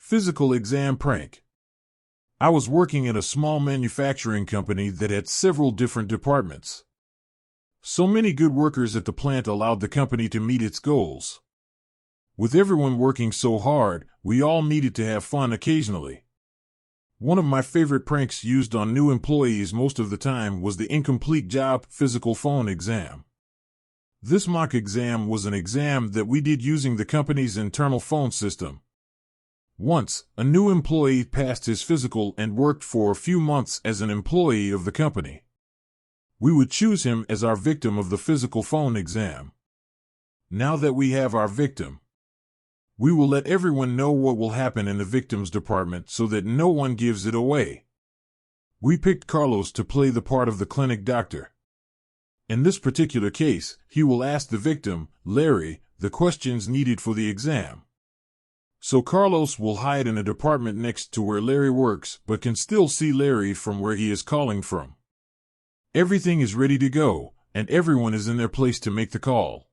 Physical exam prank. I was working at a small manufacturing company that had several different departments. So many good workers at the plant allowed the company to meet its goals. With everyone working so hard, we all needed to have fun occasionally. One of my favorite pranks used on new employees most of the time was the incomplete job physical phone exam. This mock exam was an exam that we did using the company's internal phone system. Once, a new employee passed his physical and worked for a few months as an employee of the company. We would choose him as our victim of the physical phone exam. Now that we have our victim, we will let everyone know what will happen in the victims department so that no one gives it away. We picked Carlos to play the part of the clinic doctor. In this particular case, he will ask the victim, Larry, the questions needed for the exam. So Carlos will hide in a department next to where Larry works, but can still see Larry from where he is calling from. Everything is ready to go, and everyone is in their place to make the call.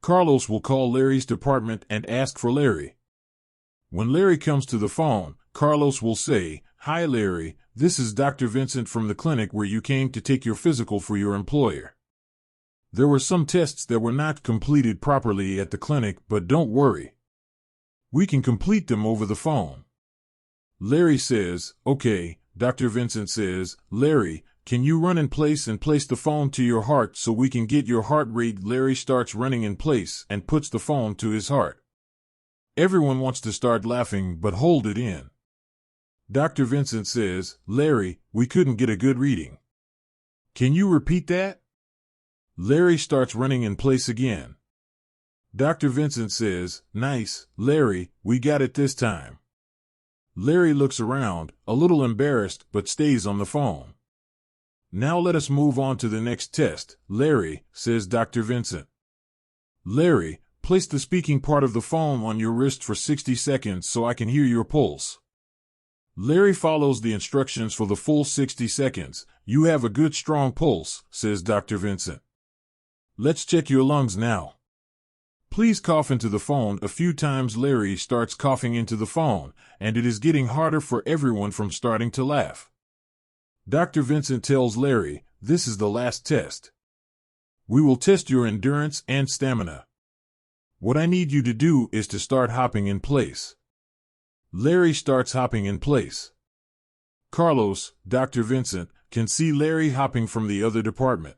Carlos will call Larry's department and ask for Larry. When Larry comes to the phone, Carlos will say, "Hi Larry, this is Dr. Vincent from the clinic where you came to take your physical for your employer. There were some tests that were not completed properly at the clinic, but don't worry. We can complete them over the phone." Larry says, "Okay." Dr. Vincent says, "Larry, can you run in place and place the phone to your heart so we can get your heart rate?" Larry starts running in place and puts the phone to his heart. Everyone wants to start laughing but hold it in. Dr. Vincent says, "Larry, we couldn't get a good reading. Can you repeat that?" Larry starts running in place again. Dr. Vincent says, "Nice, Larry, we got it this time." Larry looks around, a little embarrassed, but stays on the phone. "Now let us move on to the next test, Larry," says Dr. Vincent. "Larry, place the speaking part of the phone on your wrist for 60 seconds so I can hear your pulse." Larry follows the instructions for the full 60 seconds. "You have a good strong pulse," says Dr. Vincent. "Let's check your lungs now. Please cough into the phone a few times." Larry starts coughing into the phone, and it is getting harder for everyone from starting to laugh. Dr. Vincent tells Larry, "This is the last test. We will test your endurance and stamina. What I need you to do is to start hopping in place." Larry starts hopping in place. Carlos, Dr. Vincent, can see Larry hopping from the other department.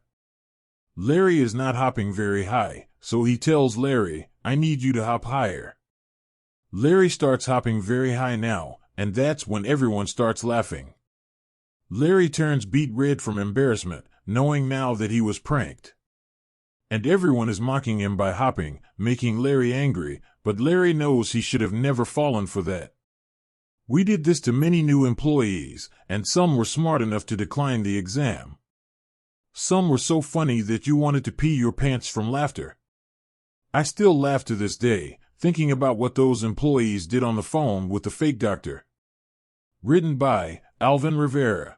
Larry is not hopping very high, so he tells Larry, "I need you to hop higher." Larry starts hopping very high now, and that's when everyone starts laughing. Larry turns beet red from embarrassment, knowing now that he was pranked. And everyone is mocking him by hopping, making Larry angry, but Larry knows he should have never fallen for that. We did this to many new employees, and some were smart enough to decline the exam. Some were so funny that you wanted to pee your pants from laughter. I still laugh to this day, thinking about what those employees did on the phone with the fake doctor. Written by Alvin Rivera.